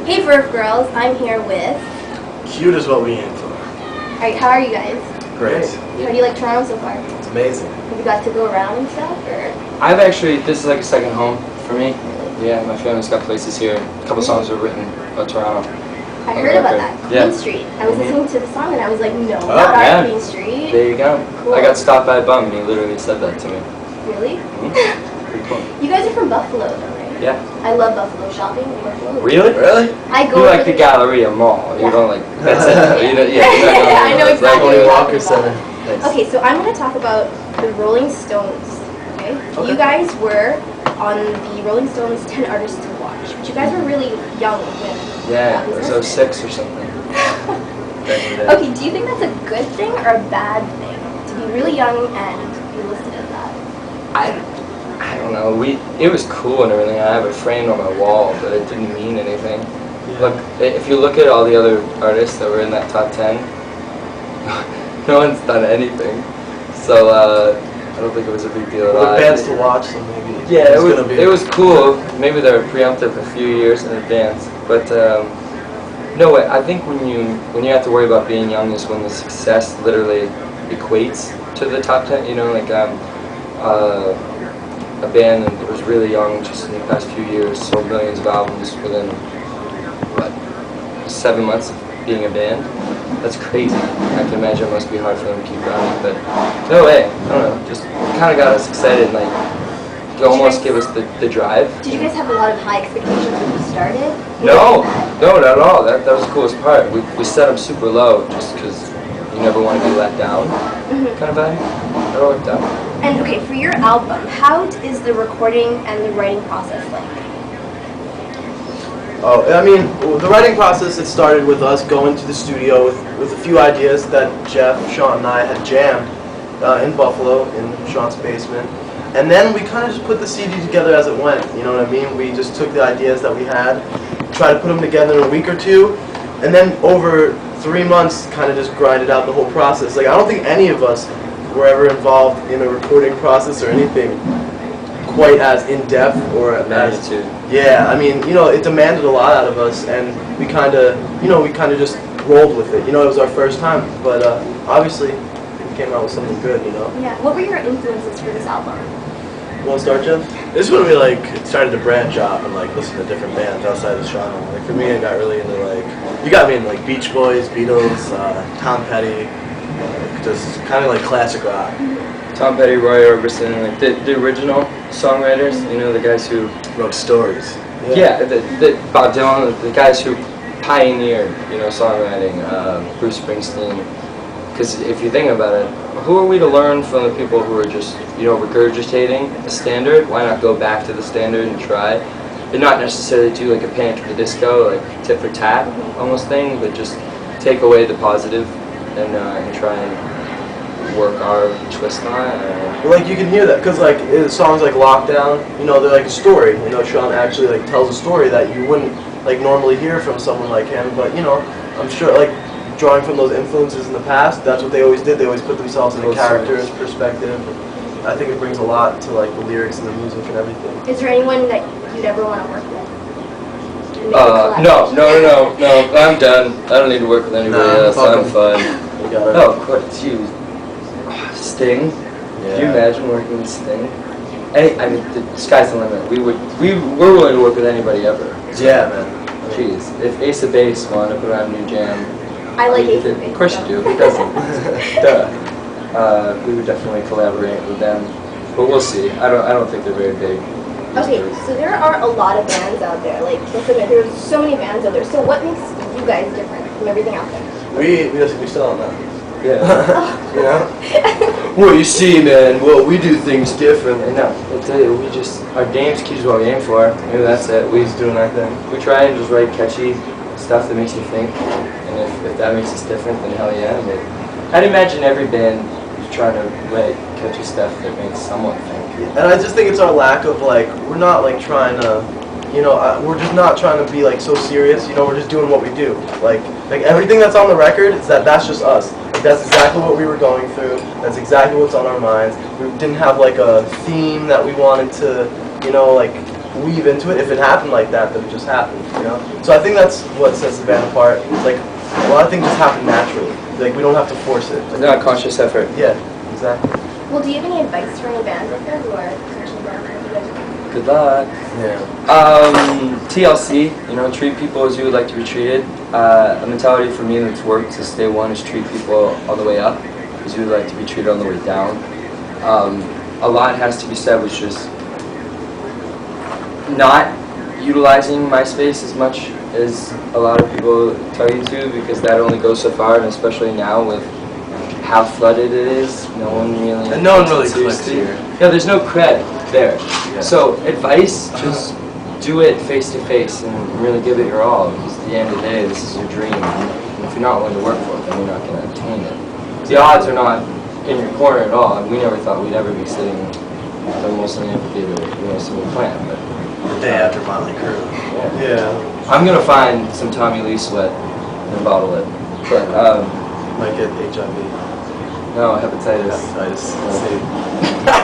Hey Vervegirls, I'm here with... Cute is what we aim for. Alright, how are you guys? Great. How do you like Toronto so far? It's amazing. Have you got to go around and stuff, or...? This is like a second home for me. Really? Yeah, my family's got places here. A couple songs were written about Toronto. I heard about that. Yeah. Queen Street. I was listening to the song and I was like, no, Oh, not yeah. our Queen Street. There you go. Cool. I got stopped by a bum and he literally said that to me. Really? Pretty cool. You guys are from Buffalo though, right? Yeah. I love Buffalo shopping in Buffalo. Really? Really? I go You like the Galleria Mall. Yeah. You don't like... That's it. You know, yeah, I know exactly Tony what you're Walker talking about. Center. Nice. Okay, so I'm going to talk about the Rolling Stones, okay? Okay. You guys were on the Rolling Stones 10 Artists to Watch, but you guys were really young when Yeah, that it was was listed. 06 or something. Back in the day. Okay, do you think that's a good thing or a bad thing? To be really young and be listed as that? I don't know. It was cool and everything. I have it framed on my wall, but it didn't mean anything. Yeah. Look, if you look at all the other artists that were in that top 10, no one's done anything. So I don't think it was a big deal at all. The bands to watch, so maybe Yeah, it's gonna be. it was cool. Maybe they were preemptive a few years in advance, but no way. I think when you have to worry about being young is when the success literally equates to the top 10. You know, like a band that was really young just in the past few years sold millions of albums within what 7 months of being a band. That's crazy. I can imagine it must be hard for them to keep running, but no way. I don't know. Just kind of got us excited, like to almost give us the drive. Did you guys have a lot of high expectations when you started? No, not at all. That was the coolest part. We set them super low just because you never want to be let down, kind of vibe. It all worked out. And okay, for your album, how is the recording and the writing process like? Oh, I mean, the writing process, it started with us going to the studio with a few ideas that Jeff, Sean, and I had jammed in Buffalo, in Sean's basement. And then we kind of just put the CD together as it went, you know what I mean? We just took the ideas that we had, tried to put them together in a week or two, and then over 3 months kind of just grinded out the whole process. Like, I don't think any of us were ever involved in a recording process or anything quite as in-depth or as... Magnitude. Yeah, I mean, you know, it demanded a lot out of us, and we kind of, just rolled with it. You know, it was our first time, but obviously we came out with something good, you know? Yeah. What were your influences for this album? You want to start, Jeff? This is when we started to branch off and listen to different bands outside of genre. Like for me, I got really into you got me into Beach Boys, Beatles, Tom Petty, just kind of classic rock. Tom Petty, Roy Orbison, like the original songwriters. You know, the guys who Wrote stories. yeah, the Bob Dylan, the guys who pioneered, you know, songwriting. Bruce Springsteen. Because if you think about it, who are we to learn from the people who are just, you know, regurgitating the standard? Why not go back to the standard and try? And not necessarily do like a Panic at the Disco, like tit for tat almost thing, but just take away the positive and try and work our twist on it. Well, you can hear that, because songs like Lockdown, you know, they're like a story. You know, Sean actually tells a story that you wouldn't normally hear from someone like him, but you know, I'm sure drawing from those influences in the past, that's what they always did. They always put themselves in a character's perspective. I think it brings a lot to the lyrics and the music and everything. Is there anyone that you'd ever want to work with? No, I'm done. I don't need to work with anybody else. I'm fine. No, of course, you. Sting. Yeah. Could you imagine working with Sting? I mean, the sky's the limit. We're willing to work with anybody ever. So, Yeah, man. Jeez, if Ace of Base wanted to put on a new jam, I like Ace of Base. Of course you do. Who doesn't? Duh. We would definitely collaborate with them, but we'll see. I don't think they're very big. Okay, so there are a lot of bands out there. Like, let's admit, there's so many bands out there. So what makes you guys different from everything out there? We still don't know. Yeah. You know? Well, you see, man. Well, we do things differently. No, I tell you, our game's keeps what we aim for. Maybe that's it. We just doing our thing. We try and just write catchy stuff that makes you think, and if that makes us different, then hell yeah. But I'd imagine every band is trying to write catchy stuff that makes someone think. And I just think it's our lack of we're not trying to, you know, we're just not trying to be so serious. You know, we're just doing what we do. Like everything that's on the record is that's just us. That's exactly what we were going through. That's exactly what's on our minds. We didn't have a theme that we wanted to, you know, weave into it. If it happened like that, then it just happened, you know? So I think that's what sets the band apart. Like, a lot of things just happen naturally. Like, we don't have to force it. It's not a conscious effort. Yeah, exactly. Well, do you have any advice for any bands out there who are searching for a Good luck. Yeah. TLC, you know, treat people as you would like to be treated. A mentality for me that's worked since day one is treat people on the way up as you would like to be treated on the way down. A lot has to be said with just not utilizing MySpace as much as a lot of people tell you to, because that only goes so far, and especially now with how flooded it is, no one really And no one really takes it clicks seriously. here. Yeah, there's no cred there. Yeah. So advice, just do it face to face and really give it your all, because at the end of the day, this is your dream. And if you're not willing to work for it, then you're not going to attain it. The odds are not in your corner at all. We never thought we'd ever be sitting almost in the amphitheater, you know, so we planned, but The day after Motley Crue. yeah. Yeah. I'm gonna find some Tommy Lee sweat and bottle it. But Might get HIV. no, hepatitis. Hepatitis. See.